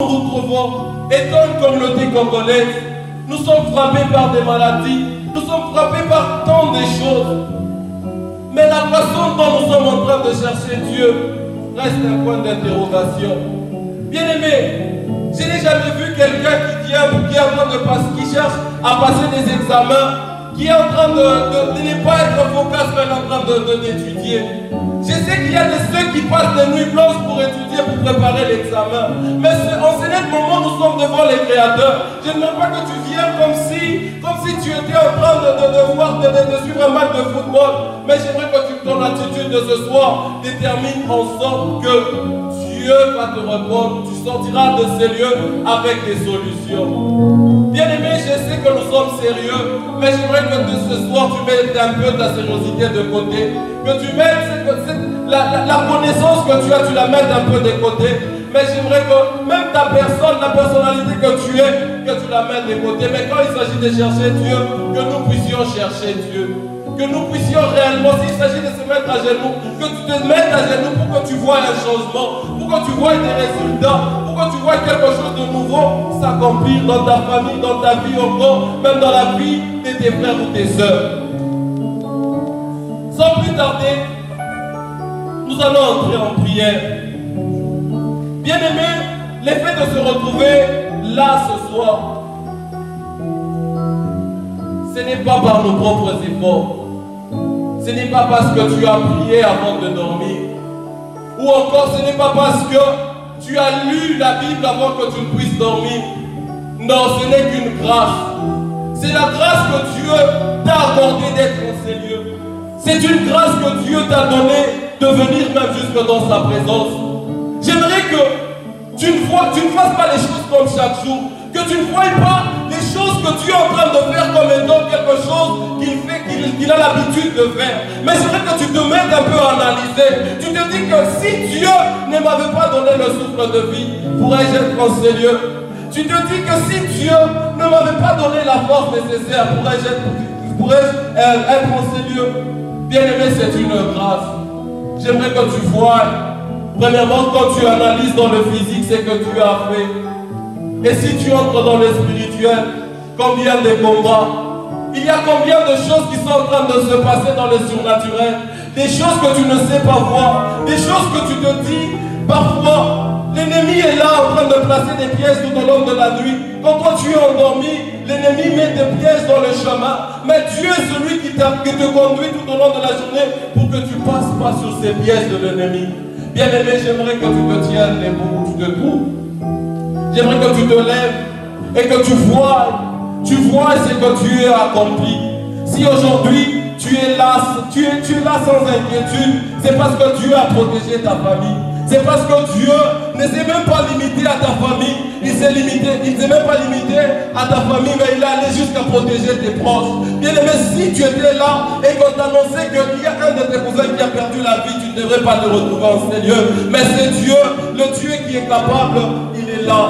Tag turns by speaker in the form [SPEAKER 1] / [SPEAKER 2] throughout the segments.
[SPEAKER 1] nous retrouvons, étant une communauté congolaise, nous sommes frappés par des maladies, nous sommes frappés par tant de choses. Mais la façon dont nous sommes en train de chercher Dieu reste un point d'interrogation. Bien-aimé, je n'ai jamais vu quelqu'un qui est en train de passer, qui cherche à passer des examens, qui est en train de ne pas être efficace, mais en train d'étudier. Je sais qu'il y a ceux qui passent des nuits blanches pour étudier, pour préparer l'examen. Mais en ce moment, nous sommes devant les créateurs. Je ne veux pas que tu viennes comme si tu étais en train de suivre un match de football. Mais j'aimerais que ton attitude de ce soir détermine en sorte que Dieu va te répondre. Tu sortiras de ces lieux avec des solutions. Bien-aimé, je sais que nous sommes sérieux, mais j'aimerais que ce soir tu mettes un peu ta sériosité de côté, que tu mettes la connaissance que tu as, tu la mettes un peu de côté. Mais j'aimerais que même ta personne, la personnalité que tu es, que tu la mettes de côté. Mais quand il s'agit de chercher Dieu, que nous puissions chercher Dieu. Que nous puissions réellement, s'il s'agit de se mettre à genoux, que tu te mettes à genoux pour que tu vois un changement, pour que tu vois des résultats, pour que tu vois quelque chose de nouveau s'accomplir dans ta famille, dans ta vie encore, même dans la vie de tes frères ou tes sœurs. Sans plus tarder, nous allons entrer en prière. Bien-aimés, l'effet de se retrouver là ce soir, ce n'est pas par nos propres efforts. Ce n'est pas parce que tu as prié avant de dormir. Ou encore, ce n'est pas parce que tu as lu la Bible avant que tu ne puisses dormir. Non, ce n'est qu'une grâce. C'est la grâce que Dieu t'a accordée d'être en ces lieux. C'est une grâce que Dieu t'a donnée de venir même jusque dans sa présence. J'aimerais que tu ne fasses pas les choses comme chaque jour. Que tu ne voies pas les choses que tu es en train de faire comme étant quelque chose qu'il a l'habitude de faire. Mais c'est vrai que tu te mettes un peu à analyser. Tu te dis que si Dieu ne m'avait pas donné le souffle de vie, pourrais-je être en ces lieux? Tu te dis que si Dieu ne m'avait pas donné la force nécessaire, pourrais-je être en ces lieux? Bien-aimé, c'est une grâce. J'aimerais que tu vois, premièrement, quand tu analyses dans le physique ce que tu as fait. Et si tu entres dans le spirituel, combien de combats? Il y a combien de choses qui sont en train de se passer dans le surnaturel? Des choses que tu ne sais pas voir, des choses que tu te dis, parfois, l'ennemi est là en train de placer des pièges tout au long de la nuit. Quand toi tu es endormi, l'ennemi met des pièges dans le chemin. Mais Dieu est celui qui te conduit tout au long de la journée pour que tu ne passes pas sur ces pièges de l'ennemi. Bien-aimé, j'aimerais que tu te tiennes debout où tu te trouves. J'aimerais que tu te lèves et que tu vois ce que Dieu a accompli. Si aujourd'hui tu es là sans inquiétude, c'est parce que Dieu a protégé ta famille. C'est parce que Dieu ne s'est même pas limité à ta famille. Il ne s'est même pas limité à ta famille, mais il est allé jusqu'à protéger tes proches. Bien aimé, si tu étais là et qu'on t'annonçait qu'il y a un de tes cousins qui a perdu la vie, tu ne devrais pas te retrouver en ces lieux. Mais c'est Dieu, le Dieu qui est capable, il est là.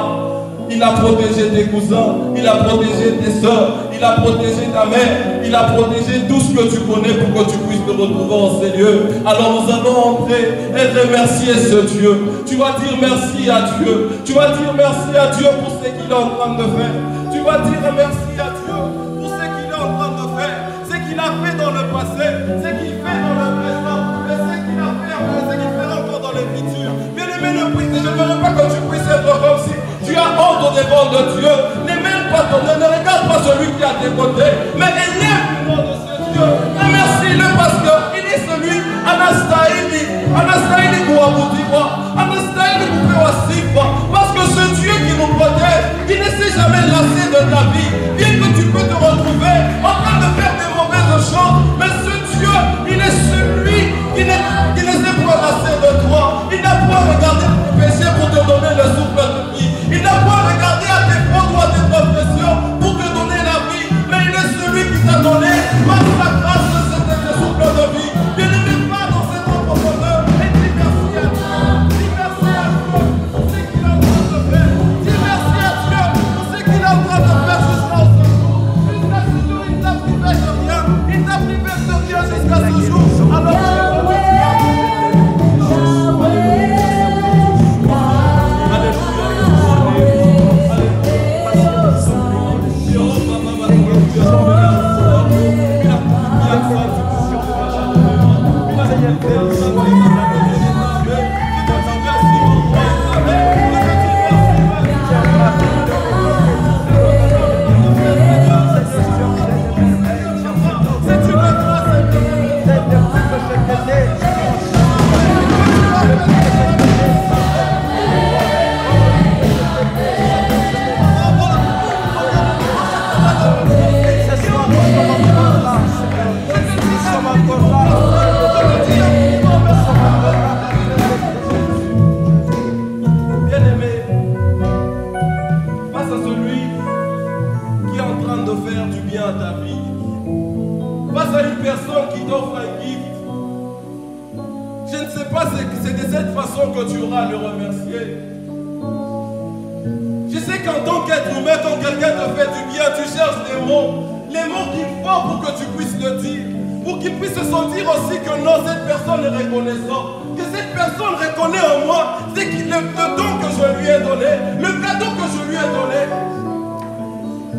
[SPEAKER 1] Il a protégé tes cousins, il a protégé tes soeurs, il a protégé ta mère, il a protégé tout ce que tu connais pour que tu puisses te retrouver en ces lieux. Alors nous allons entrer et remercier ce Dieu. Tu vas dire merci à Dieu. Tu vas dire merci à Dieu pour ce qu'il est en train de faire. Tu vas dire merci à Dieu pour ce qu'il est en train de faire. Ce qu'il a fait dans le passé, ce qu'il fait dans le présent, et ce qu'il a fait, ce qu'il fera encore dans le futur. Bien aimé, je ne veux pas que tu puisses être comme si tu as honte devant de Dieu. Ne même pas ton nom, ne regarde pas celui qui est à tes côtés, mais élève le nom de ce Dieu. Remercie-le parce qu'il est celui, Anastaïli Kouaboutiwa, Anastaïli Kouaboutiwa, parce que ce Dieu qui nous protège, il ne s'est jamais lassé de ta vie. Bien que tu peux te retrouver en train de faire des mauvaises choses, mais ce Dieu, il est celui qui ne s'est pas lassé de toi. Il n'a pas regardé tes péchés pour te donner le souffle de vie. Il n'a pas regardé à tes fautes ou à tes confessions pour te donner la vie, mais il est celui qui t'a donné par sa grâce ce souffle de vie. Bien aimé, pas dans cette profondeur et dis merci à Dieu. Dis merci à Dieu pour ce qu'il a en train de faire. Dis merci à Dieu pour ce qu'il a cette façon que tu auras à le remercier. Je sais qu'en tant qu'être humain, quand quelqu'un te fait du bien, tu cherches les mots qu'il faut pour que tu puisses le dire. Pour qu'il puisse se sentir aussi que non, cette personne est reconnaissante. Que cette personne reconnaît en moi, c'est le don que je lui ai donné, le cadeau que je lui ai donné.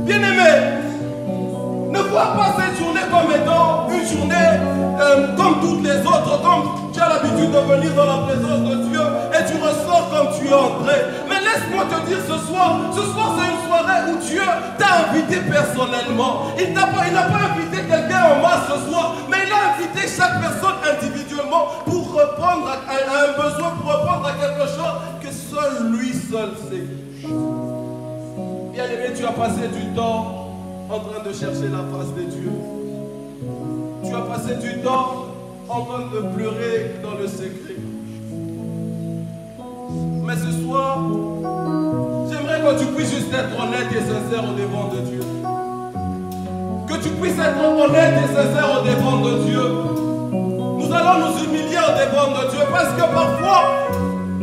[SPEAKER 1] Bien-aimé, ne vois pas cette journée comme étant une journée comme toutes les autres, comme tu as l'habitude de venir dans la présence de Dieu et tu ressors comme tu es entré. Mais laisse-moi te dire ce soir c'est une soirée où Dieu t'a invité personnellement. Il n'a pas invité quelqu'un en masse ce soir, mais il a invité chaque personne individuellement pour répondre à un besoin, pour répondre à quelque chose que seul lui sait. Bien-aimé, tu as passé du temps en train de chercher la face de Dieu. Tu as passé du temps en train de pleurer dans le secret. Mais ce soir, j'aimerais que tu puisses juste être honnête et sincère au devant de Dieu. Que tu puisses être honnête et sincère au devant de Dieu. Nous allons nous humilier au devant de Dieu parce que parfois,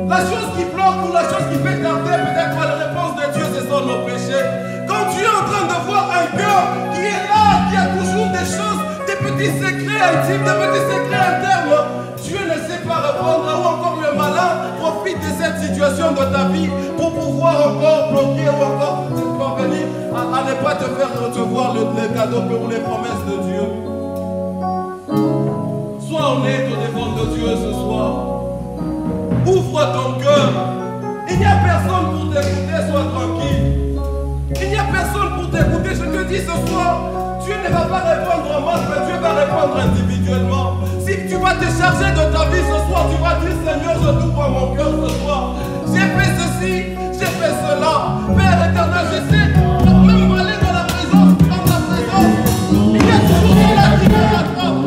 [SPEAKER 1] la chose qui bloque ou la chose qui fait tarder peut-être à la réponse de Dieu, ce sont nos péchés. Quand tu es en train de voir un cœur qui est là, qui a toujours des choses, des petits secrets intimes, des petits secrets internes, Dieu ne sait pas répondre, ou encore le malin profite de cette situation de ta vie pour pouvoir encore bloquer ou encore parvenir à ne pas te faire recevoir le cadeau ou les promesses de Dieu. Sois honnête au devant de Dieu ce soir. Ouvre ton cœur. Il n'y a personne pour t'écouter, sois tranquille. Il n'y a personne pour t'écouter. Je te dis ce soir, Dieu ne va pas répondre en masse, mais Dieu va répondre individuellement. Si tu vas te charger de ta vie ce soir, tu vas dire Seigneur, je t'ouvre mon cœur ce soir. J'ai fait ceci, j'ai fait cela. Père éternel, je sais, même aller dans la présence, dans ta présence, il y a toujours cela qui me rattrape.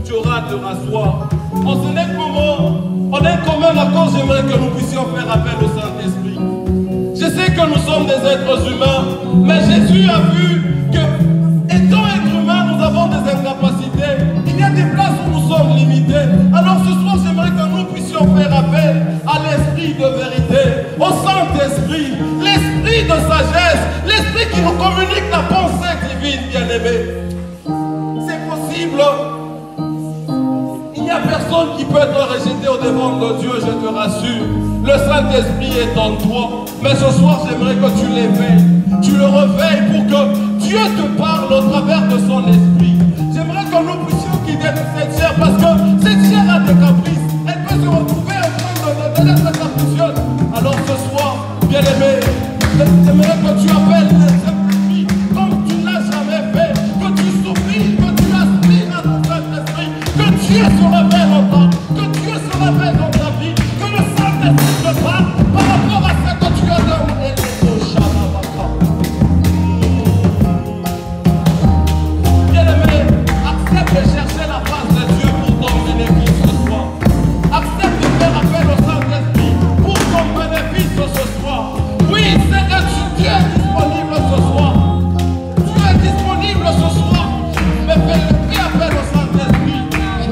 [SPEAKER 1] tu auras à te rasseoir. En ce n'est moment, on est commun accord, j'aimerais que nous puissions faire appel au Saint-Esprit. Je sais que nous sommes des êtres humains, mais Jésus a vu que, étant êtres humains, nous avons des incapacités. Il y a des places où nous sommes limités. Alors ce soir, j'aimerais que nous puissions faire appel à l'Esprit de vérité, au Saint-Esprit, l'Esprit de sagesse, l'Esprit qui nous communique la pensée divine, bien-aimé. C'est possible. Il n'y a personne qui peut être rejeté au devant de Dieu, je te rassure. Le Saint-Esprit est en toi. Mais ce soir, j'aimerais que tu l'éveilles. Tu le réveilles pour que Dieu te parle au travers de son esprit. J'aimerais que nous puissions quitter cette chair parce que cette chair a des caprices. Elle peut se retrouver en train de être capricieuse. Alors ce soir, bien-aimé, j'aimerais que tu appelles le Saint-Esprit comme tu ne l'as jamais fait. Que tu souffles, que tu aspires à ton Saint-Esprit. Que Dieu se révèle en toi. Que Dieu se révèle dans ta vie. Que le Saint-Esprit te parle par rapport à ce que tu as demandé. Bien-aimé, accepte de chercher la face de Dieu pour ton bénéfice ce soir. Accepte de faire appel au Saint-Esprit pour ton bénéfice ce soir. Oui, c'est que Dieu est disponible ce soir. Dieu est disponible ce soir. Mais fais appel au Saint-Esprit.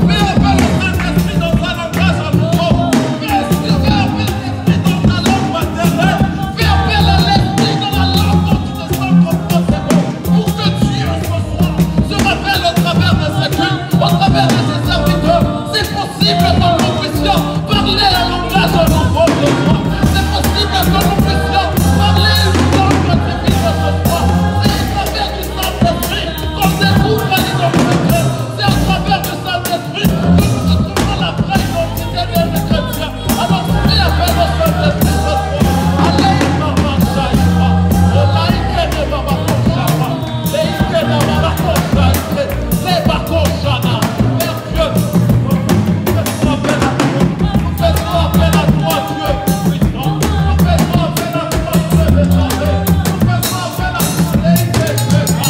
[SPEAKER 1] Fais appel au Saint-Esprit dans un langage à nouveau. Fais appel à l'Esprit dans ta langue maternelle. Fais appel à l'Esprit dans la langue dont tu te sens confortable. Pour que Dieu ce soir se révèle au travers de ses cultes, au travers de ses serviteurs. C'est possible que nous puissions parler un langage nouveau ce soir. C'est possible que nous puissions parler une langue divine ce soir. C'est au travers du Saint-Esprit qu'on découvre l'identité. C'est au travers du Saint-Esprit que nous retrouvons la vraie identité des chrétiens. Alors fais appel au Saint-Esprit ce soir. Allez, maman, Chaïfa. Olaïke ne baba koshaba. Leïke ne baba koshaïke. Les bakoshana. Père Dieu, fais-toi appel à toi. Fais-toi appel à toi, Dieu puissant. Fais-toi appel à toi, Dieu éternel. Fais-toi appel à toi, Leïke Sheka.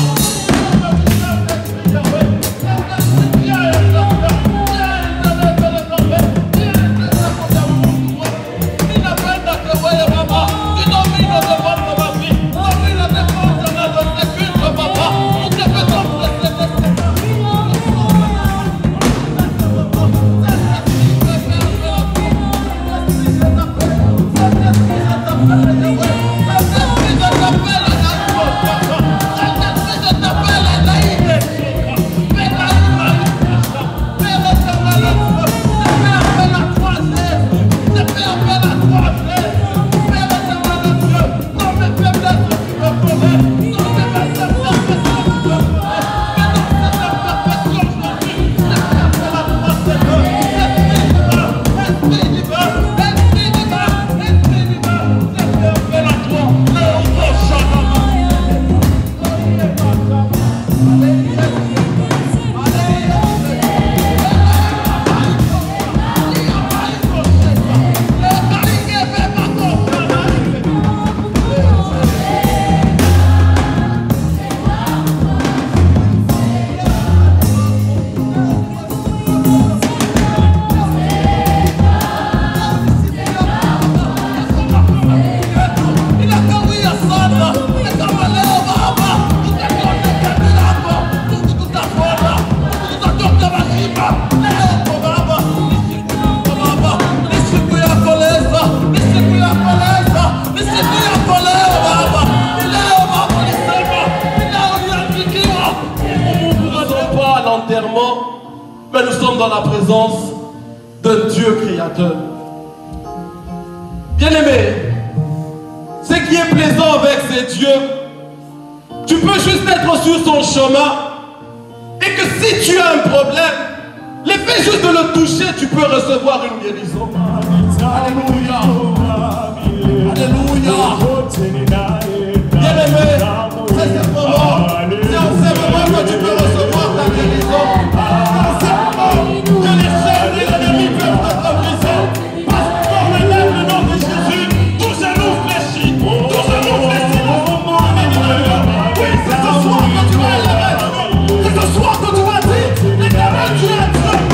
[SPEAKER 1] Mais nous sommes dans la présence de Dieu créateur. Bien-aimé, ce qui est plaisant avec ces dieux, tu peux juste être sur son chemin et que si tu as un problème, l'effet juste de le toucher, tu peux recevoir une guérison. Alléluia. Alléluia. Bien-aimé, c'est ce moment, c'est en ce moment que tu peux recevoir ta guérison. C'est ce moment que les chaînes de l'ennemi peuvent être brisées. Parce qu'on élève le nom de Jésus, tout genou fléchit. Tout genou fléchit. Oui, c'est ce soir que tu vas élever. C'est ce soir que tu vas dire, l'éternel, tu es Dieu.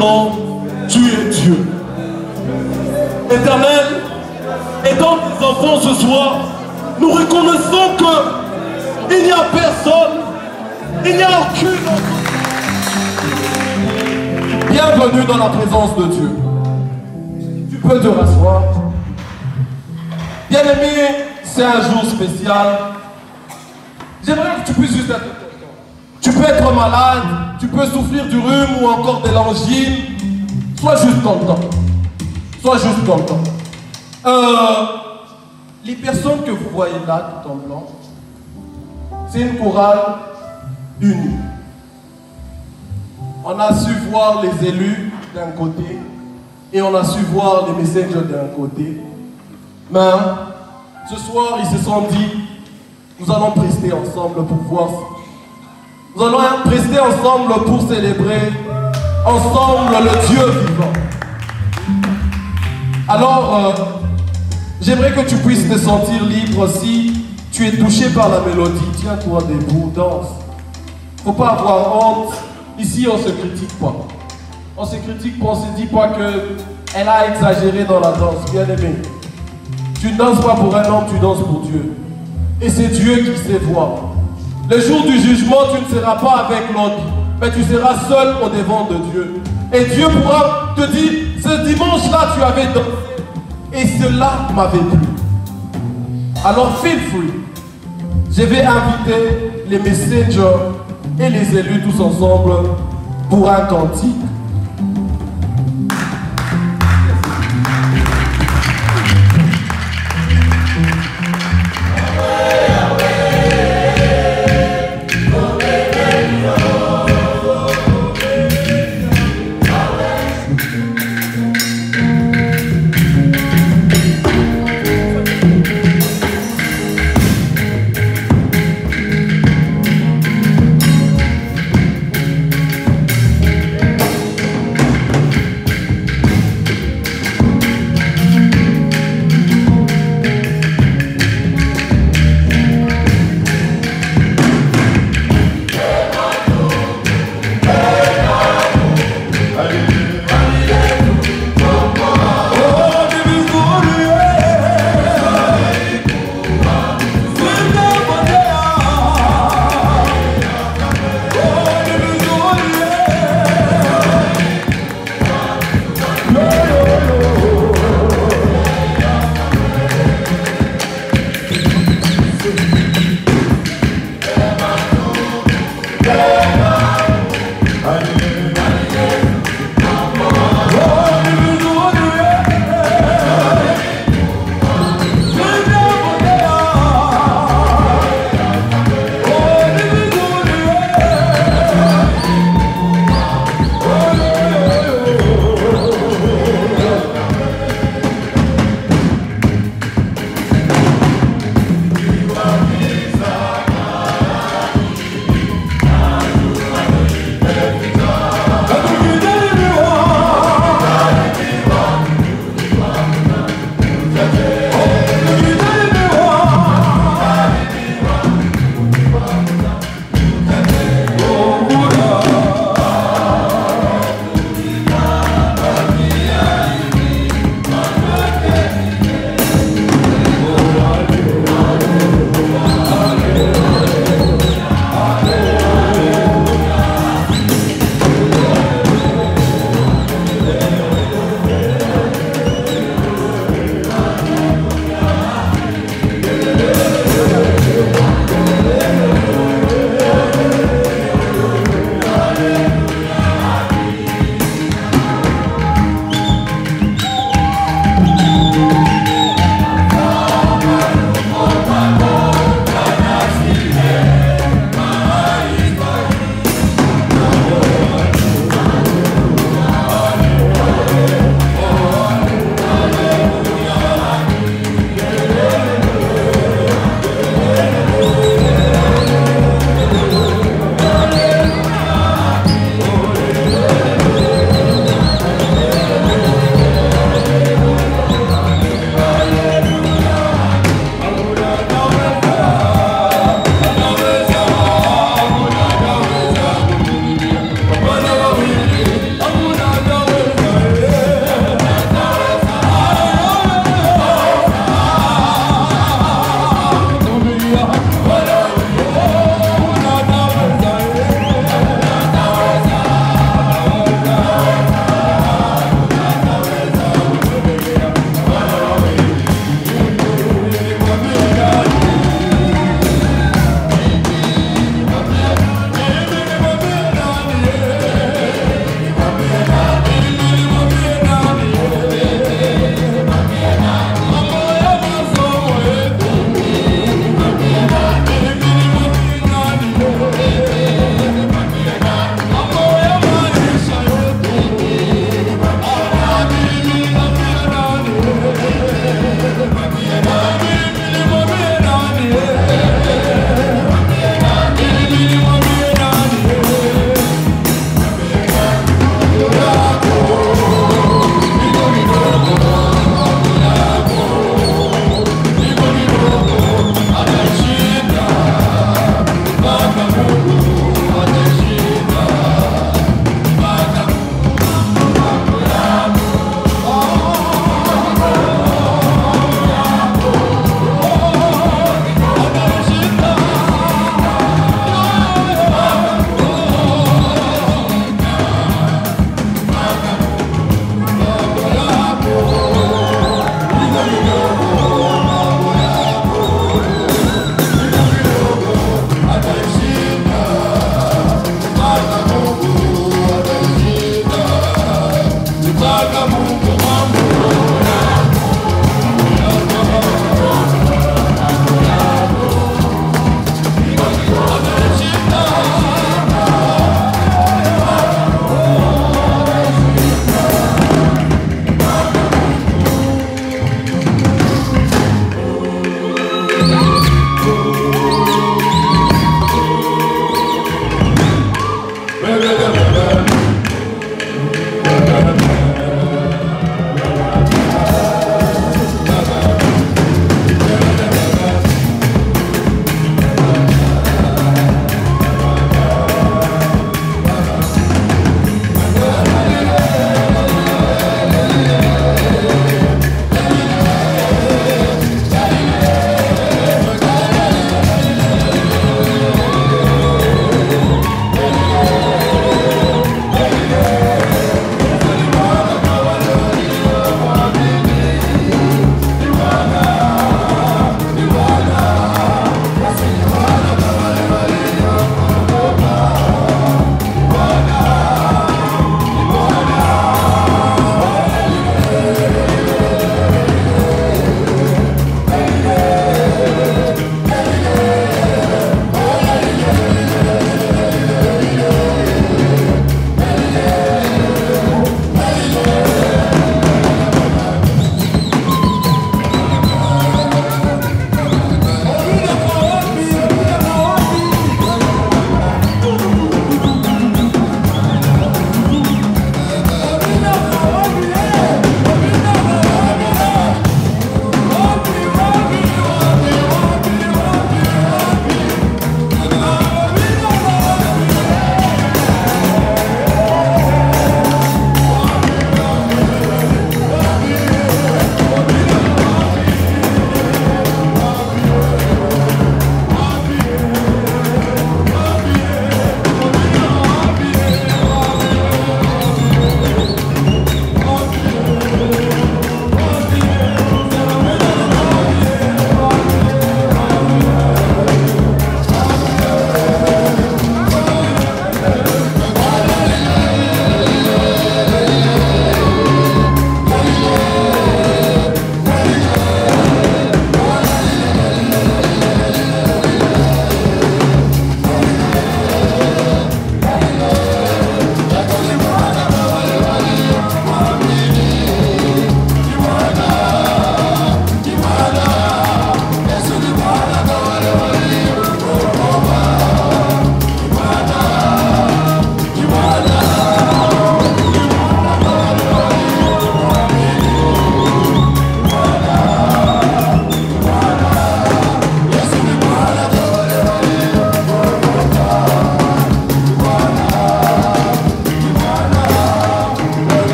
[SPEAKER 2] maintenant, tu es Dieu. Éternel, étant tes enfants ce soir, nous reconnaissons que il n'y a personne, il n'y a aucune.
[SPEAKER 1] Bienvenue dans la présence de Dieu. Tu peux te rasseoir. Bien-aimé, c'est un jour spécial. J'aimerais que tu puisses juste être content. Tu peux être malade, tu peux souffrir du rhume ou encore de l'angine. Sois juste content. Sois juste content. Les personnes que vous voyez là, tout en blanc, c'est une chorale unie. On a su voir les élus d'un côté et on a su voir les messengers d'un côté. Mais ce soir, ils se sont dit, nous allons prester ensemble pour voir. Nous allons prester ensemble pour célébrer ensemble le Dieu vivant. Alors, j'aimerais que tu puisses te sentir libre si tu es touché par la mélodie. Tiens-toi debout, danse. Faut pas avoir honte. Ici, on ne se critique pas. On se critique pas, on ne se dit pas qu'elle a exagéré dans la danse. Bien aimé. Tu ne danses pas pour un homme, tu danses pour Dieu. Et c'est Dieu qui sait voir. Le jour du jugement, tu ne seras pas avec l'autre, mais tu seras seul au devant de Dieu. Et Dieu pourra te dire, ce dimanche-là, tu avais dansé. Et cela m'avait plu. Alors, feel free. Je vais inviter les messengers et les élus tous ensemble pour un cantique.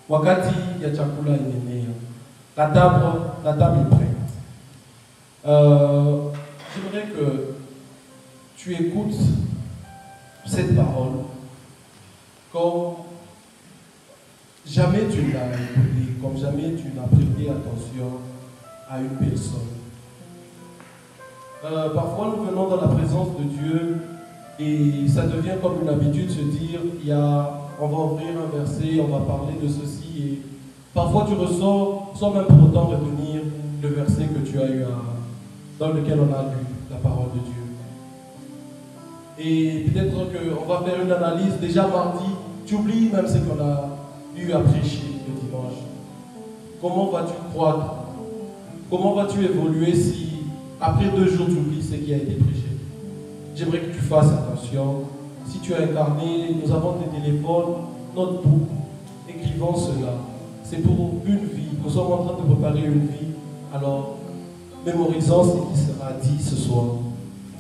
[SPEAKER 3] wakati ya chakula inaenea, la table est prête. J'aimerais que tu écoutes cette parole comme jamais tu l'as écouté, comme jamais tu n'as prêté attention à une personne. Parfois nous venons dans la présence de Dieu et ça devient comme une habitude de se dire, on va ouvrir un verset, on va parler de ceci et parfois tu ressors sans même pour autant retenir le verset que tu as eu dans lequel on a lu la parole de Dieu. Et peut-être qu'on va faire une analyse déjà mardi, tu oublies même ce qu'on a eu à prêcher le dimanche. Comment vas-tu croître? Comment vas-tu évoluer si après 2 jours tu oublies ce qui a été prêché? J'aimerais que tu fasses attention. Si tu as incarné, nous avons des téléphones, notebook, écrivons cela. C'est pour une vie. Nous sommes en train de préparer une vie. Alors, mémorisons ce qui sera dit ce soir.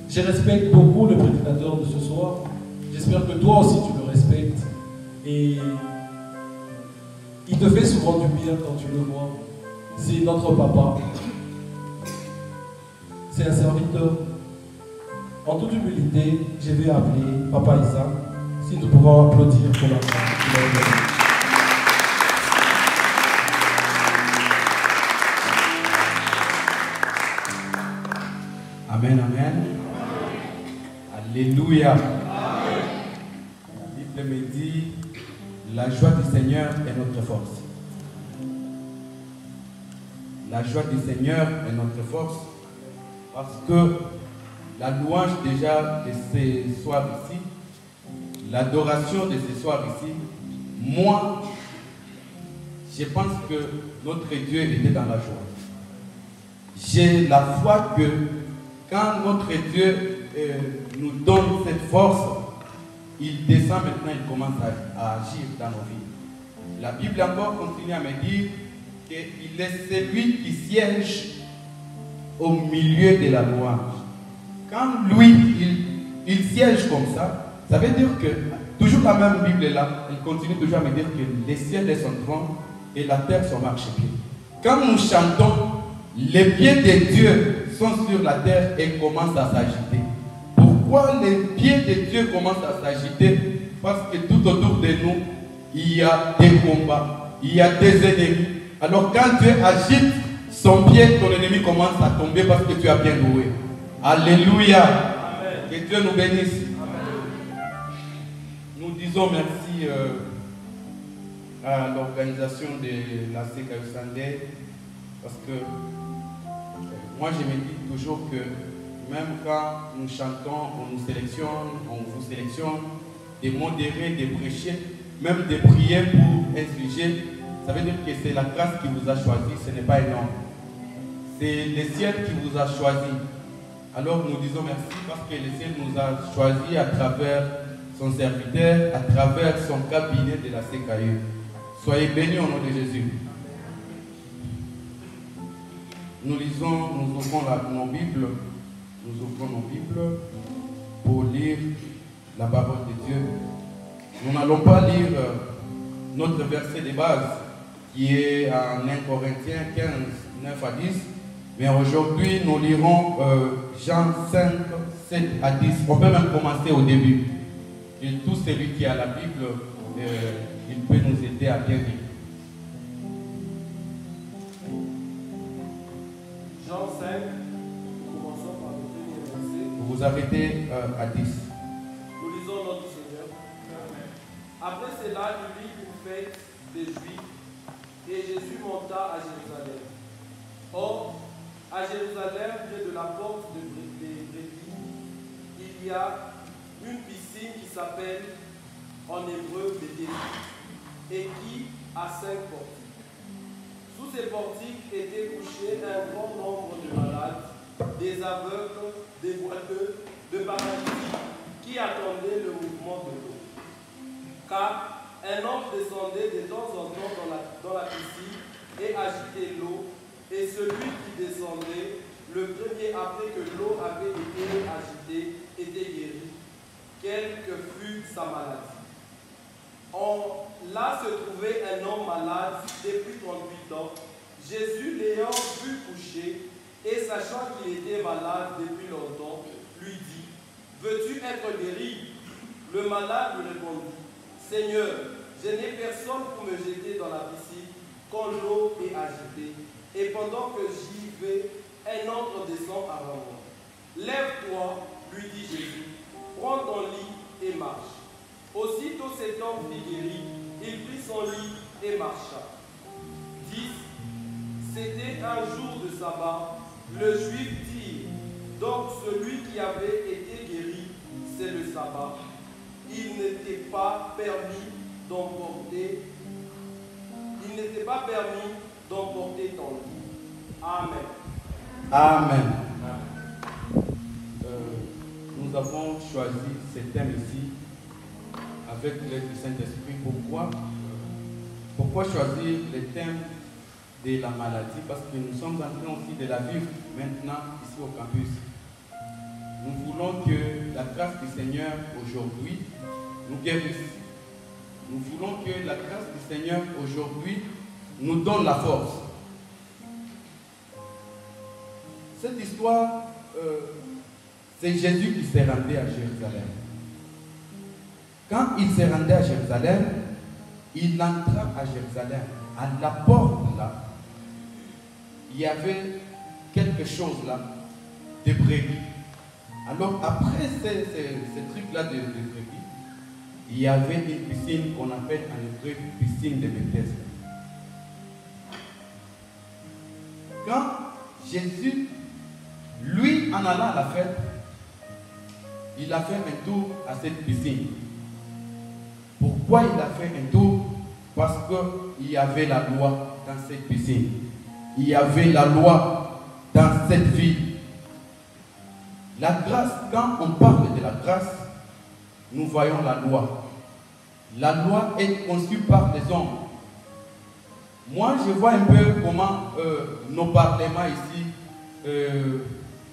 [SPEAKER 3] Je respecte beaucoup le prédicateur de ce soir. J'espère que toi aussi tu le respectes. Et il te fait souvent du bien quand tu le vois. C'est notre papa. C'est un serviteur. En toute humilité, je vais appeler Papa Isaac, si nous pouvons applaudir pour la grâce.
[SPEAKER 4] Amen, amen. Alléluia. La Bible me dit, la joie du Seigneur est notre force. La joie du Seigneur est notre force parce que la louange déjà de ce soir ici, l'adoration de ce soir ici, moi, je pense que notre Dieu était dans la joie. J'ai la foi que quand notre Dieu nous donne cette force, il descend maintenant, il commence à agir dans nos vies. La Bible encore continue à me dire qu'il est celui qui siège au milieu de la louange. Quand lui, il siège comme ça veut dire que, toujours la même Bible là, elle continue toujours à me dire que les ciels est son trône et la terre son marchepied. Quand nous chantons, les pieds de Dieu sont sur la terre et commencent à s'agiter. Pourquoi les pieds de Dieu commencent à s'agiter? Parce que tout autour de nous, il y a des combats, il y a des ennemis. Alors quand Dieu agite son pied, ton ennemi commence à tomber parce que tu as bien loué. Alléluia. Amen. Que Dieu nous bénisse. Amen. Nous disons merci à l'organisation de la CKU Sunday parce que moi je me dis toujours que même quand nous chantons, on nous sélectionne, on vous sélectionne, de modérer, de prêcher, même de prier pour un sujet, ça veut dire que c'est la grâce qui vous a choisi, ce n'est pas énorme. C'est le ciel qui vous a choisi. Alors nous disons merci parce que le ciel nous a choisi à travers son serviteur, à travers son cabinet de la CKU. Soyez bénis au nom de Jésus. Nous lisons, nous ouvrons nos Bibles. Nous ouvrons nos Bibles pour lire la parole de Dieu. Nous n'allons pas lire notre verset de base qui est en 1 Corinthiens 15, 9 à 10. Mais aujourd'hui, nous lirons Jean 5, 7 à 10. On peut même commencer au début. Et tout celui qui a la Bible, il peut nous aider à bien lire.
[SPEAKER 3] Jean 5, commençons par le premier verset.
[SPEAKER 4] Vous vous arrêtez à 10.
[SPEAKER 3] Nous lisons notre Seigneur. Après cela, il y eut une fête des Juifs et Jésus monta à Jérusalem. Or, à Jérusalem, près de la porte des Brebis, il y a une piscine qui s'appelle en hébreu Bethesda et qui a 5 portiques. Sous ces portiques étaient couchés un grand nombre de malades, des aveugles, des boiteux, de paralytiques qui attendaient le mouvement de l'eau. Car un ange descendait de temps en temps dans la piscine et agitait l'eau, et celui qui descendait, le premier après que l'eau avait été agitée, était guéri, quelle que fût sa maladie. On là se trouvait un homme malade depuis 38 ans. Jésus, l'ayant vu coucher, et sachant qu'il était malade depuis longtemps, lui dit, « Veux-tu être guéri ?» Le malade lui répondit, « Seigneur, je n'ai personne pour me jeter dans la piscine quand l'eau est agitée, et pendant que j'y vais, un autre descend avant moi. Lève-toi, lui dit Jésus, prends ton lit et marche. » Aussitôt cet homme fut guéri, il prit son lit et marcha. 10. C'était un jour de sabbat. Le juif dit, donc celui qui avait été guéri, c'est le sabbat. Il n'était pas permis d'emporter ton lit. Amen.
[SPEAKER 4] Amen. Nous avons choisi ce thème ici avec l'aide du Saint-Esprit. Pourquoi choisir le thème de la maladie? Parce que nous sommes en train aussi de la vivre maintenant ici au campus. Nous voulons que la grâce du Seigneur aujourd'hui nous guérisse. Nous voulons que la grâce du Seigneur aujourd'hui nous donne la force. Cette histoire, c'est Jésus qui s'est rendu à Jérusalem. Quand il s'est rendu à Jérusalem, il entra à Jérusalem. À la porte là, il y avait quelque chose là, de brebis. Alors après ce truc-là de brebis, il y avait une piscine qu'on appelle en hébreu piscine de Bethesda. Quand Jésus, lui, en allant à la fête, il a fait un tour à cette piscine. Pourquoi il a fait un tour? Parce qu'il y avait la loi dans cette piscine. Il y avait la loi dans cette ville. La grâce, quand on parle de la grâce, nous voyons la loi. La loi est conçue par les hommes. Moi, je vois un peu comment nos parlements ici,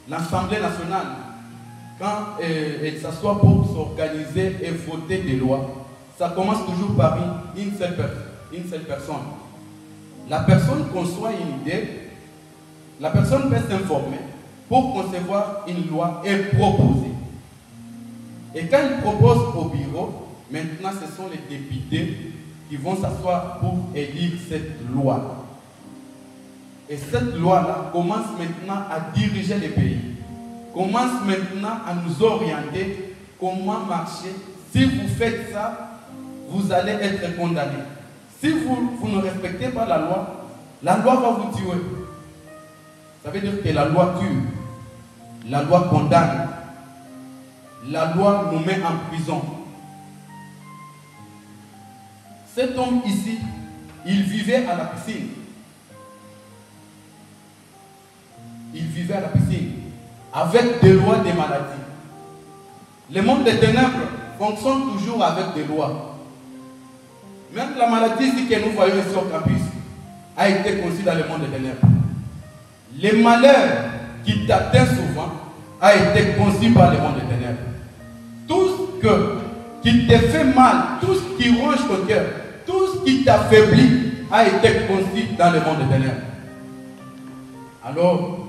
[SPEAKER 4] l'Assemblée nationale, quand elle s'assoit pour s'organiser et voter des lois, ça commence toujours par une seule personne. La personne conçoit une idée, la personne peut s'informer pour concevoir une loi et proposer. Et quand il propose au bureau, maintenant ce sont les députés qui vont s'asseoir pour élire cette loi. Et cette loi-là commence maintenant à diriger les pays, commence maintenant à nous orienter comment marcher. Si vous faites ça, vous allez être condamné. Si vous ne respectez pas la loi va vous tuer. Ça veut dire que la loi tue, la loi condamne, la loi nous met en prison. Cet homme ici, il vivait à la piscine. Il vivait à la piscine avec des lois des maladies. Le monde des ténèbres fonctionne toujours avec des lois. Même la maladie que nous voyons ici au campus a été conçue dans le monde des ténèbres. Les malheurs qui t'atteignent souvent a été conçu par le monde des ténèbres. Tout ce qui te fait mal, tout ce qui ronge ton cœur, tout ce qui t'affaiblit a été conçu dans le monde des ténèbres. Alors,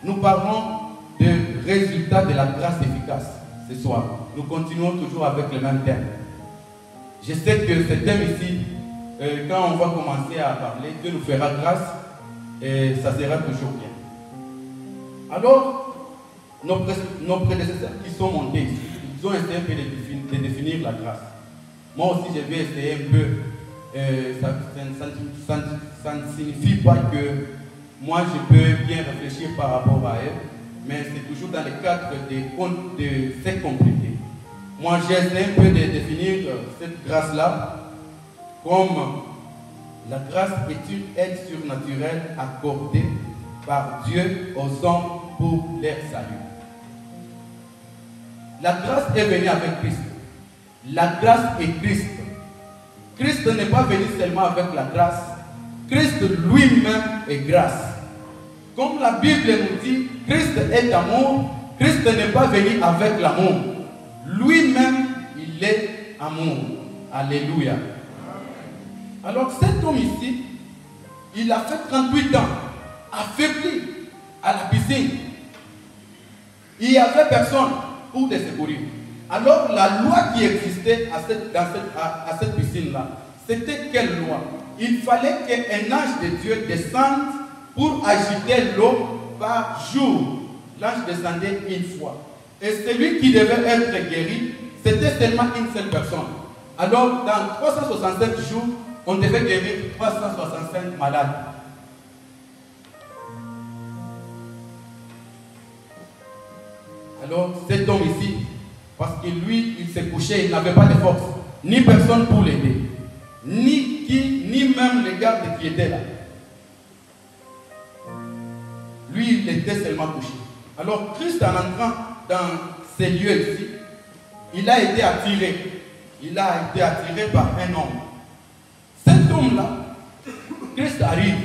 [SPEAKER 4] nous parlons des résultats de la grâce efficace ce soir. Nous continuons toujours avec le même thème. Je sais que ce thème ici, quand on va commencer à parler, Dieu nous fera grâce et ça sera toujours bien. Alors, nos prédécesseurs qui sont montés ici, ils ont essayé un peu de définir la grâce. Moi aussi, je vais essayer un peu. Ça ne signifie pas que moi, je peux bien réfléchir par rapport à elle, mais c'est toujours dans le cadre de cette compléter. Moi, j'ai essayé un peu de définir cette grâce-là comme la grâce est une aide surnaturelle accordée par Dieu aux hommes pour leur salut. La grâce est venue avec Christ. La grâce est Christ. Christ n'est pas venu seulement avec la grâce. Christ lui-même est grâce. Comme la Bible nous dit, Christ est amour. Christ n'est pas venu avec l'amour. Lui-même, il est amour. Alléluia. Alors cet homme ici, il a fait 38 ans, affaibli à la piscine. Il n'y avait personne pour les secourir. Alors la loi qui existait à cette piscine-là, c'était quelle loi? Il fallait qu'un ange de Dieu descende pour agiter l'eau par jour. L'ange descendait une fois. Et celui qui devait être guéri, c'était seulement une seule personne. Alors dans 365 jours, on devait guérir 365 malades. Alors cet homme ici, parce que lui, il s'est couché, il n'avait pas de force, ni personne pour l'aider, ni même les gardes qui étaient là. Lui, il était seulement couché. Alors Christ, en entrant dans ces lieux ici, il a été attiré. Il a été attiré par un homme. Cet homme-là, Christ arrive,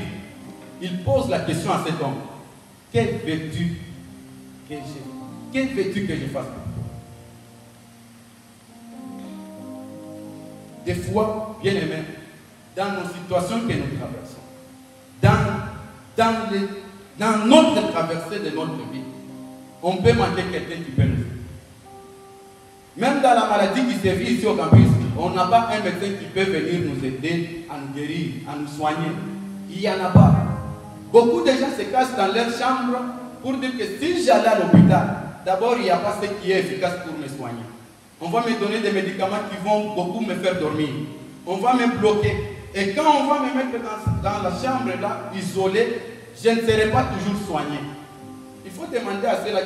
[SPEAKER 4] il pose la question à cet homme. Que veux-tu que je fasse pour toi? Des fois, bien aimé, dans nos situations que nous traversons, dans notre traversée de notre vie, on peut manquer quelqu'un qui peut nous aider. Même dans la maladie qui se vit ici au campus, on n'a pas un médecin qui peut venir nous aider à nous guérir, à nous soigner. Il n'y en a pas. Beaucoup de gens se cachent dans leur chambre pour dire que si j'allais à l'hôpital, d'abord il n'y a pas ce qui est efficace pour me soigner. On va me donner des médicaments qui vont beaucoup me faire dormir. On va me bloquer. Et quand on va me mettre dans la chambre là, isolée, je ne serai pas toujours soigné. Il faut demander à ceux-là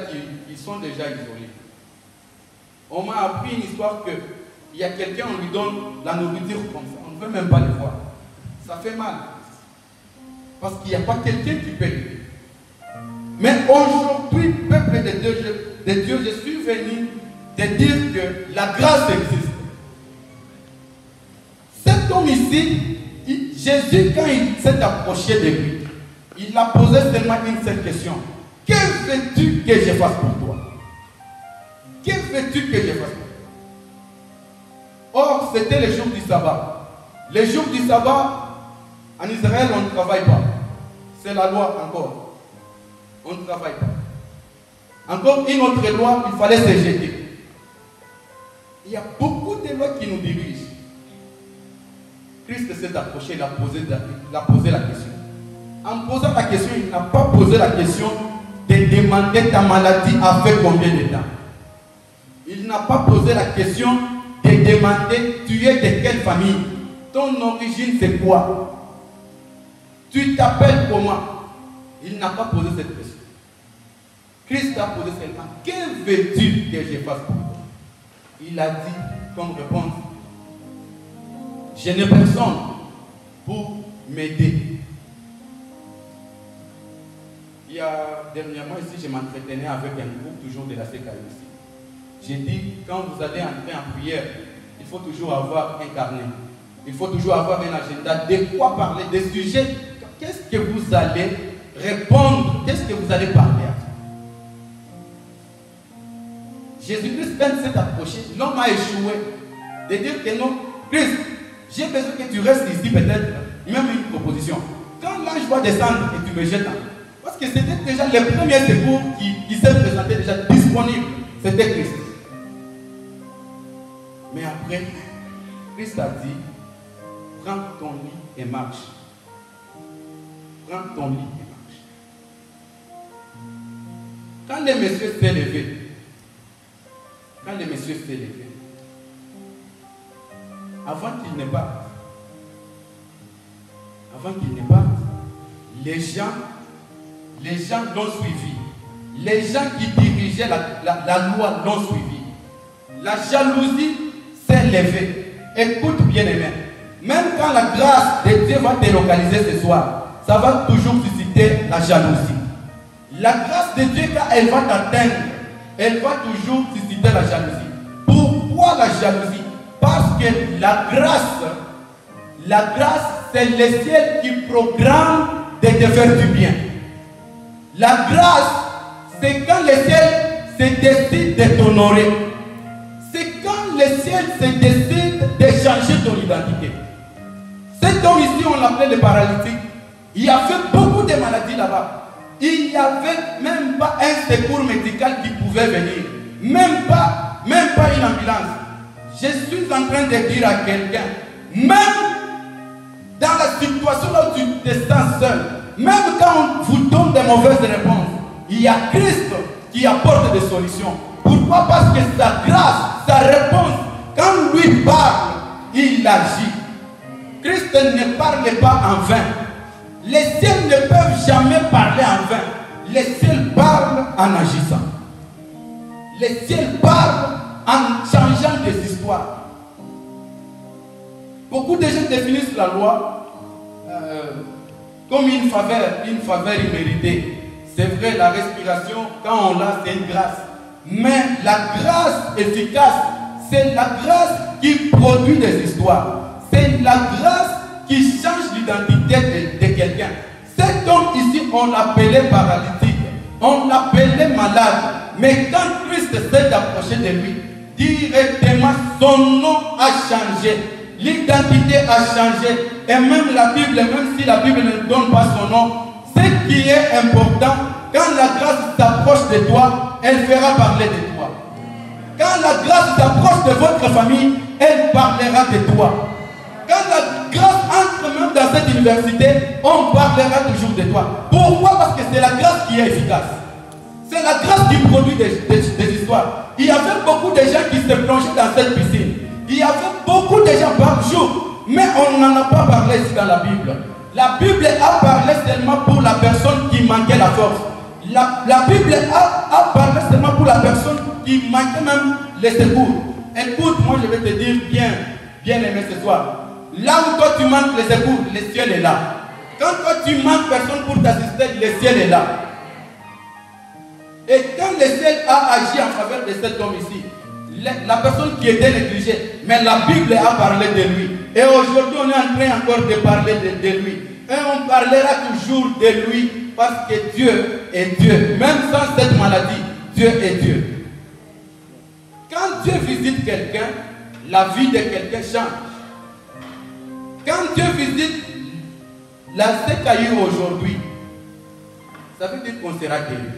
[SPEAKER 4] qui sont déjà isolés. On m'a appris une histoire qu'il y a quelqu'un, on lui donne la nourriture comme ça. On ne veut même pas le voir. Ça fait mal. Parce qu'il n'y a pas quelqu'un qui peut l'aider. Mais aujourd'hui, peuple de Dieu, je suis venu te dire que la grâce existe. Cet homme ici, Jésus, quand il s'est approché de lui, il a posé seulement une seule question. Que veux-tu que je fasse pour toi? Que veux-tu que je fasse pour toi? Or, c'était le jour du sabbat. Le jour du sabbat, en Israël, on ne travaille pas. C'est la loi encore. On ne travaille pas. Encore une autre loi, il fallait se jeter. Il y a beaucoup de lois qui nous dirigent. Christ s'est approché, il a posé la question. En posant la question, il n'a pas posé la question de demander ta maladie a fait combien de temps. Il n'a pas posé la question de demander tu es de quelle famille, ton origine c'est quoi, tu t'appelles comment. Il n'a pas posé cette question. Christ a posé seulement que veux-tu que je fasse pour toi? Il a dit comme réponse, je n'ai personne pour m'aider. Il y a dernièrement ici, je m'entretenais avec un groupe toujours de la CKIC. J'ai dit, quand vous allez entrer en prière, il faut toujours avoir un carnet. Il faut toujours avoir un agenda. De quoi parler? Des sujets. Qu'est-ce que vous allez répondre? Qu'est-ce que vous allez parler? Jésus-Christ, quand il s'est approché, l'homme a échoué. De dire que non, Christ, j'ai besoin que tu restes ici peut-être, même une proposition. Quand l'ange va descendre et tu me jettes, parce que c'était déjà le premier secours qui s'est présenté déjà disponible, c'était Christ. Mais après, Christ a dit, prends ton lit et marche. Prends ton lit et marche. Quand le monsieur s'est levé, avant qu'il ne parte, les gens l'ont suivi. Les gens qui dirigeaient la loi l'ont suivi. La jalousie s'est levée. Écoute bien aimé, même quand la grâce de Dieu va te localiser ce soir, ça va toujours susciter la jalousie. La grâce de Dieu, quand elle va t'atteindre, elle va toujours susciter la jalousie. Pourquoi la jalousie? Parce que la grâce, c'est le ciel qui programme de te faire du bien. La grâce, c'est quand le ciel se décide de t'honorer. C'est quand le ciel se décide de changer ton identité. Cet homme ici, on l'appelait le paralytique. Il y avait beaucoup de maladies là-bas. Il n'y avait même pas un secours médical qui pouvait venir. Même pas une ambulance. Je suis en train de dire à quelqu'un, même dans la situation là où tu te sens seul, même quand on vous donne des mauvaises réponses, il y a Christ qui apporte des solutions. Pourquoi? Parce que sa grâce, sa réponse, quand lui parle, il agit. Christ ne parle pas en vain. Les ciels ne peuvent jamais parler en vain. Les ciels parlent en agissant. Les ciels parlent en changeant des histoires. Beaucoup de gens définissent la loi comme une faveur imméritée. C'est vrai, la respiration, quand on l'a, c'est une grâce. Mais la grâce efficace, c'est la grâce qui produit des histoires. C'est la grâce qui change l'identité de quelqu'un. Cet homme ici, on l'appelait paralytique, on l'appelait malade. Mais quand Christ s'est approché de lui, directement son nom a changé. L'identité a changé. Et même la Bible, même si la Bible ne donne pas son nom, ce qui est important, quand la grâce s'approche de toi, elle fera parler de toi. Quand la grâce s'approche de votre famille, elle parlera de toi. Quand la grâce entre même dans cette université, on parlera toujours de toi. Pourquoi? Parce que c'est la grâce qui est efficace. C'est la grâce qui produit des histoires. Il y avait beaucoup de gens qui se plongeaient dans cette piscine. Il y avait beaucoup de gens par jour. Mais on n'en a pas parlé ici dans la Bible. La Bible a parlé seulement pour la personne qui manquait la force. La Bible a parlé seulement pour la personne qui manquait même les secours. Écoute, moi je vais te dire bien aimé ce soir. Là où toi tu manques les secours, le ciel est là. Quand toi tu manques personne pour t'assister, le ciel est là. Et quand le ciel a agi en faveur de cet homme ici, la personne qui était négligée, mais la Bible a parlé de lui. Et aujourd'hui on est en train encore de parler de lui. Et on parlera toujours de lui parce que Dieu est Dieu. Même sans cette maladie, Dieu est Dieu. Quand Dieu visite quelqu'un, la vie de quelqu'un change. Quand Dieu visite la CKI aujourd'hui, ça veut dire qu'on sera guéri.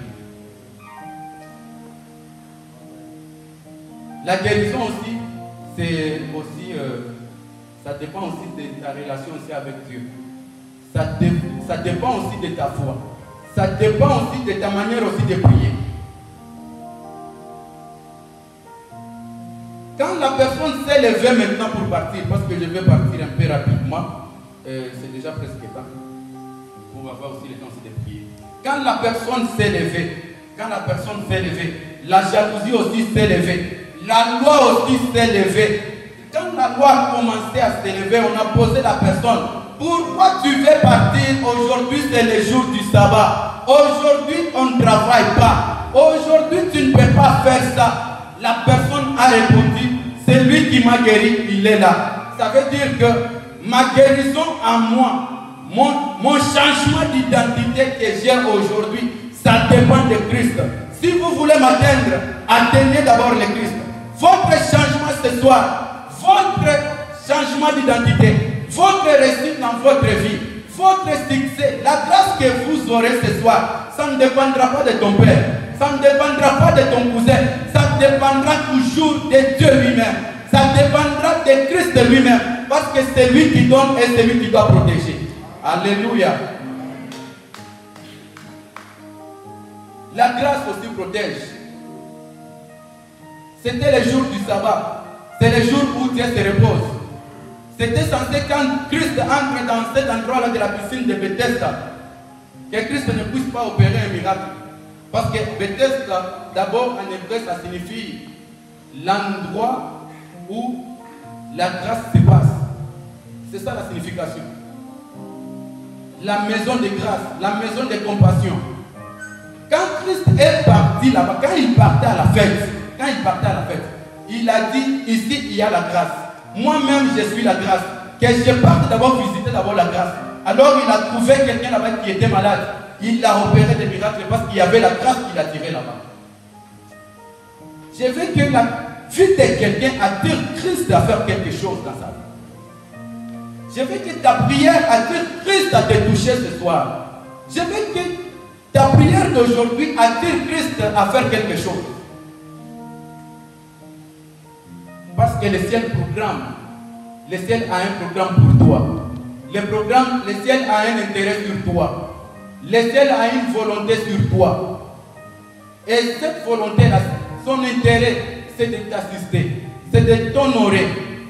[SPEAKER 4] La guérison aussi, c'est aussi, ça dépend aussi de ta relation aussi avec Dieu. Ça dépend aussi de ta foi. Ça dépend aussi de ta manière aussi de prier. Quand la personne s'est levée maintenant pour partir, parce que je vais partir un peu rapidement, c'est déjà presque temps, pour avoir aussi le temps de prier. Quand la personne s'est levée, la jalousie aussi s'est levée, la loi aussi s'est levée. Quand la loi a commencé à s'élever, on a posé la personne, pourquoi tu veux partir? Aujourd'hui c'est le jour du sabbat. Aujourd'hui on ne travaille pas. Aujourd'hui tu ne peux pas faire ça. La personne a répondu, c'est lui qui m'a guéri, il est là. Ça veut dire que ma guérison en moi, mon changement d'identité que j'ai aujourd'hui, ça dépend de Christ. Si vous voulez m'atteindre, atteignez d'abord le Christ. Votre changement ce soir, votre changement d'identité, votre réussite dans votre vie, votre succès, la grâce que vous aurez ce soir, ça ne dépendra pas de ton père, ça ne dépendra pas de ton cousin, ça dépendra toujours de Dieu lui-même, ça dépendra de Christ lui-même, parce que c'est lui qui donne et c'est lui qui doit protéger. Alléluia. La grâce aussi protège. C'était le jour du sabbat, c'est le jour où Dieu se repose. C'était censé quand Christ entre dans cet endroit-là de la piscine de Bethesda, que Christ ne puisse pas opérer un miracle. Parce que Bethesda, d'abord en hébreu, ça signifie l'endroit où la grâce se passe. C'est ça la signification. La maison de grâce, la maison de compassion. Quand Christ est parti là-bas, quand il partait à la fête, il a dit, ici il y a la grâce. Moi-même je suis la grâce. Que je parte d'abord visiter d'abord la grâce. Alors il a trouvé quelqu'un là-bas qui était malade. Il a opéré des miracles parce qu'il y avait la grâce qu'il a tirée là-bas. Je veux que la vie de quelqu'un attire Christ à faire quelque chose dans sa vie. Je veux que ta prière attire Christ à te toucher ce soir. Je veux que ta prière d'aujourd'hui attire Christ à faire quelque chose. Parce que le ciel programme. Le ciel a un programme pour toi. Le ciel a un intérêt sur toi. Le ciel a une volonté sur toi. Et cette volonté-là, son intérêt, c'est de t'assister, c'est de t'honorer,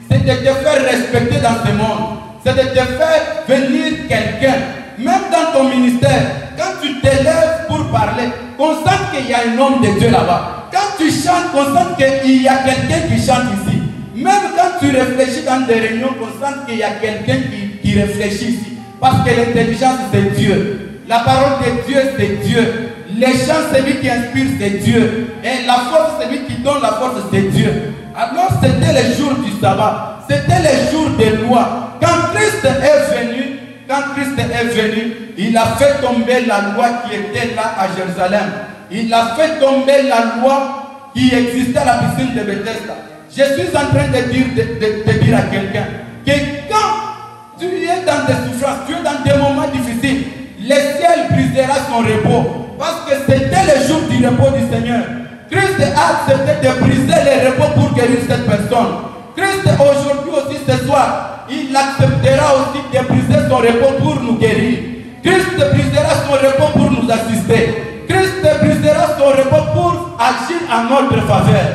[SPEAKER 4] c'est de te faire respecter dans ce monde, c'est de te faire venir quelqu'un. Même dans ton ministère, quand tu t'élèves pour parler, constate qu'il y a un homme de Dieu là-bas. Quand tu chantes, constate qu'il y a quelqu'un qui chante ici. Même quand tu réfléchis dans des réunions, constate qu'il y a quelqu'un qui réfléchit ici. Parce que l'intelligence, c'est Dieu. La parole de Dieu, c'est Dieu. Les chants, c'est lui qui inspire, c'est Dieu. Et la force, c'est lui qui donne la force, c'est Dieu. Alors, c'était les jours du sabbat. C'était les jours des lois. Quand Christ est venu, il a fait tomber la loi qui était là à Jérusalem. Il a fait tomber la loi qui existait à la piscine de Bethesda. Je suis en train de dire à quelqu'un que quand tu es dans des souffrances, tu es dans des moments difficiles, le ciel brisera son repos. Parce que c'était le jour du repos du Seigneur. Christ a accepté de briser le repos pour guérir cette personne. Christ aujourd'hui aussi ce soir, il acceptera aussi de briser son repos pour nous guérir. Christ brisera son repos pour nous assister. Christ brisera son repos pour agir en notre faveur.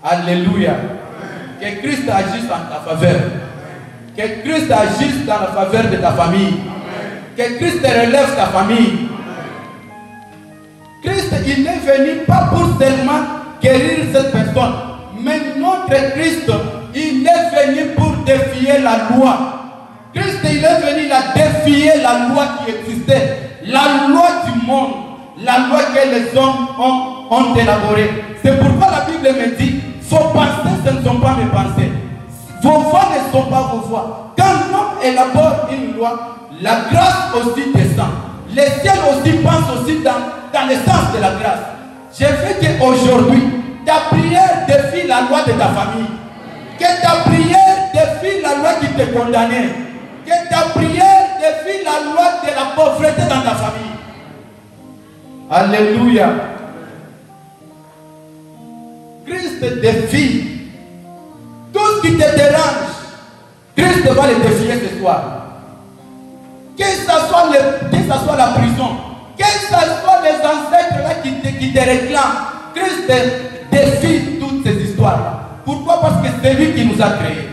[SPEAKER 4] Alléluia. Que Christ agisse en ta faveur. Que Christ agisse dans la faveur de ta famille. Que Christ relève ta famille. Christ, il n'est venu pas pour seulement guérir cette personne, mais notre Christ, il est venu pour défier la loi. Christ, il est venu défier la loi qui existait, la loi du monde, la loi que les hommes ont élaborée. C'est pourquoi la Bible me dit, vos pensées, ce ne sont pas mes pensées. Vos voix ne sont pas vos voix. Quand l'homme élabore une loi, la grâce aussi descend. Le ciel aussi pense aussi dans le sens de la grâce. Je veux qu'aujourd'hui, ta prière défie la loi de ta famille. Que ta prière défie la loi qui te condamnait. Que ta prière défie la loi de la pauvreté dans ta famille. Alléluia. Christ défie tout ce qui te dérange. Christ va le défier ce soir. Que ce soit la prison, que ce soit les ancêtres là qui te réclament, Christ défie toutes ces histoires-là. Pourquoi? Parce que c'est lui qui nous a créés.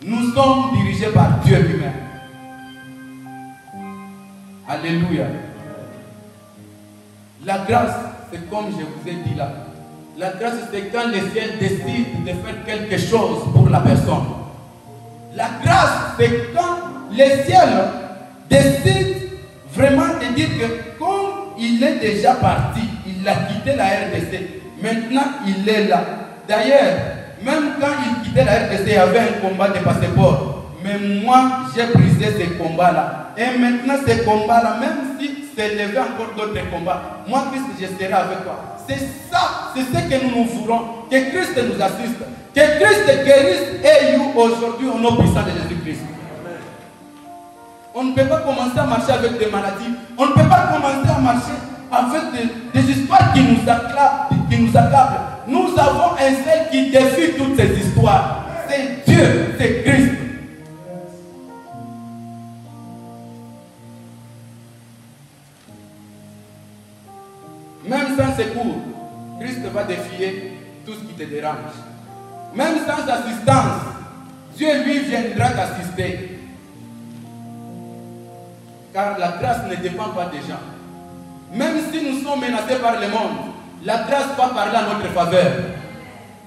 [SPEAKER 4] Nous sommes dirigés par Dieu lui-même. Alléluia. La grâce, c'est comme je vous ai dit là. La grâce, c'est quand le ciel décide de faire quelque chose pour la personne. La grâce, c'est quand le ciel décide vraiment de dire que comme il est déjà parti, il a quitté la RDC, maintenant il est là. D'ailleurs, même quand il quittait la RDC, il y avait un combat de passeport. Mais moi, j'ai brisé ce combat-là. Et maintenant, ce combat-là, même si c'est levé encore d'autres combats, moi, Christ, je serai avec toi. C'est ça, c'est ce que nous voulons. Que Christ nous assiste. Que Christ guérisse et nous aujourd'hui au nom puissant de Jésus-Christ. On ne peut pas commencer à marcher avec des maladies. On ne peut pas commencer à marcher avec des histoires qui nous accablent. Nous avons un seul qui défie toutes ces histoires. C'est Dieu, c'est Christ. Même sans secours, Christ va défier tout ce qui te dérange. Même sans assistance, Dieu lui viendra t'assister. Car la grâce ne dépend pas des gens. Même si nous sommes menacés par le monde, la grâce va parler en notre faveur.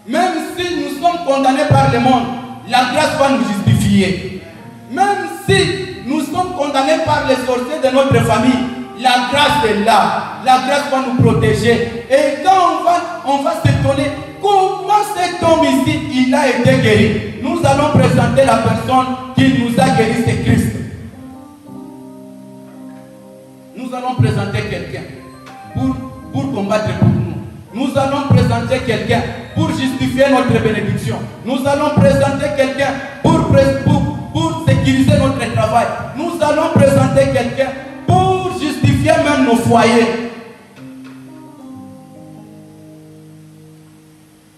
[SPEAKER 4] Même si nous sommes condamnés par le monde, la grâce va nous justifier. Même si nous sommes condamnés par les sorciers de notre famille, la grâce est là. La grâce va nous protéger. Et quand on va s'étonner, comment cet homme ici, il a été guéri? Nous allons présenter la personne qui nous a guéri, c'est Christ. Nous allons présenter quelqu'un pour combattre pour nous. Nous allons présenter quelqu'un pour justifier notre bénédiction. Nous allons présenter quelqu'un pour travail. Nous allons présenter quelqu'un pour justifier même nos foyers.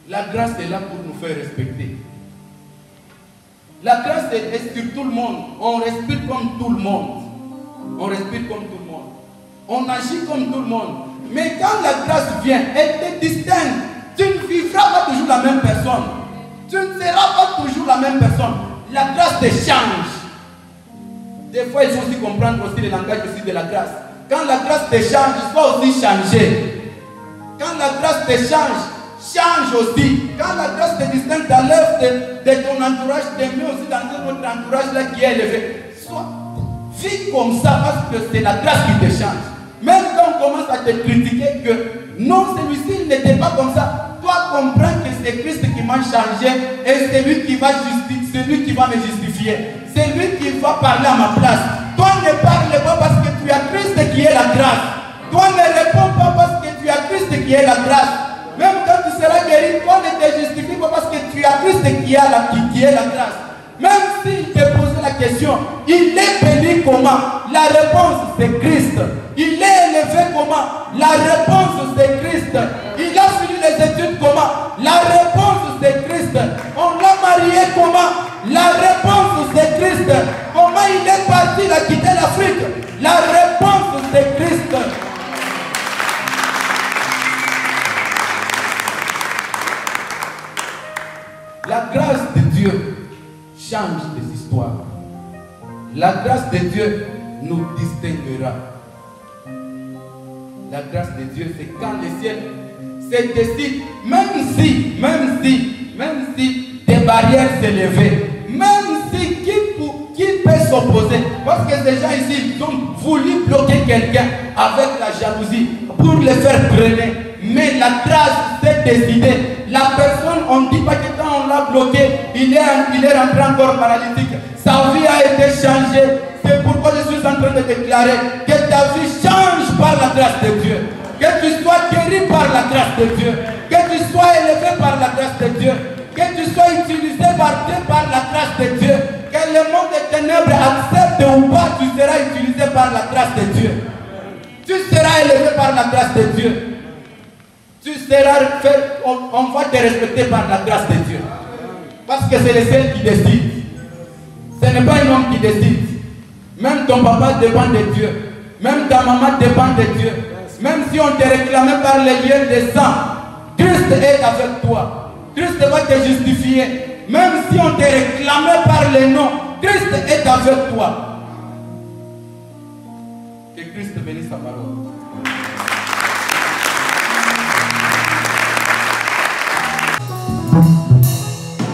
[SPEAKER 4] La grâce est là pour nous faire respecter. La grâce est sur tout le monde. On respire comme tout le monde. On respire comme tout le monde. On agit comme tout le monde. Mais quand la grâce vient, elle te distingue. Tu ne vivras pas toujours la même personne. Tu ne seras pas toujours la même personne. La grâce te change. Des fois, il faut aussi comprendre aussi le langage aussi de la grâce. Quand la grâce te change, il faut aussi changer. Quand la grâce te change, change aussi. Quand la grâce te distingue dans l'œuvre de ton entourage, te met aussi dans un autre entourage là qui est élevé. Vis comme ça parce que c'est la grâce qui te change. Même quand on commence à te critiquer que non, celui-ci n'était pas comme ça, toi comprends que c'est Christ qui m'a changé et c'est lui qui va me justifier. C'est lui qui va parler à ma place. Toi ne parle pas parce que tu as Christ qui est la grâce. Toi ne réponds pas parce que tu as Christ qui est la grâce. Même quand tu seras guéri, toi ne te justifies pas parce que tu as Christ qui est la grâce. Même s'il te pose la question, il est béni comment? La réponse c'est Christ. Il est élevé comment? La réponse c'est Christ. Il a fini les études comment? La réponse c'est Christ. On l'a marié comment? La réponse c'est Christ. Comment il est parti, il a quitté l'Afrique? La réponse c'est Christ. La grâce de Dieu change les histoires. La grâce de Dieu nous distinguera. La grâce de Dieu, c'est quand le ciel se décide, même si des barrières s'élevaient, même si qui peut s'opposer, parce que ces gens ici, ils ont voulu bloquer quelqu'un avec la jalousie pour le faire freiner. Mais la grâce s'est décidée. La personne, on ne dit pas que quand on l'a bloqué, il est rentré encore paralytique. Sa vie a été changée. C'est pourquoi je suis en train de déclarer que ta vie change par la grâce de Dieu. Que tu sois guéri par la grâce de Dieu. Que tu sois élevé par la grâce de Dieu. Que tu sois utilisé par Dieu par la grâce de Dieu. Que le monde des ténèbres accepte ou pas, tu seras utilisé par la grâce de Dieu. Tu seras élevé par la grâce de Dieu. Tu seras fait, on va te respecter par la grâce de Dieu. Parce que c'est le ciel qui décide. Ce n'est pas un homme qui décide. Même ton papa dépend de Dieu. Même ta maman dépend de Dieu. Même si on te réclamait par les liens de sang, Christ est avec toi. Christ va te justifier. Même si on te réclamait par les noms, Christ est avec toi. Que Christ bénisse sa parole.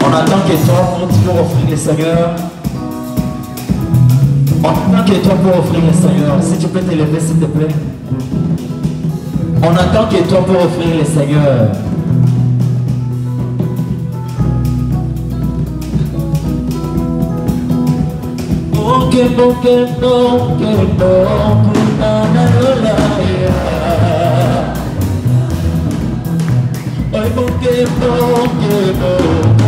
[SPEAKER 5] On attend que toi, continue à offrir le Seigneur. On attend que toi pour offrir le Seigneur. Si tu peux t'élever, s'il te plaît. On attend que toi pour offrir le Seigneur. Oh, que bon, que bon, que bon, oh, que bon, que bon.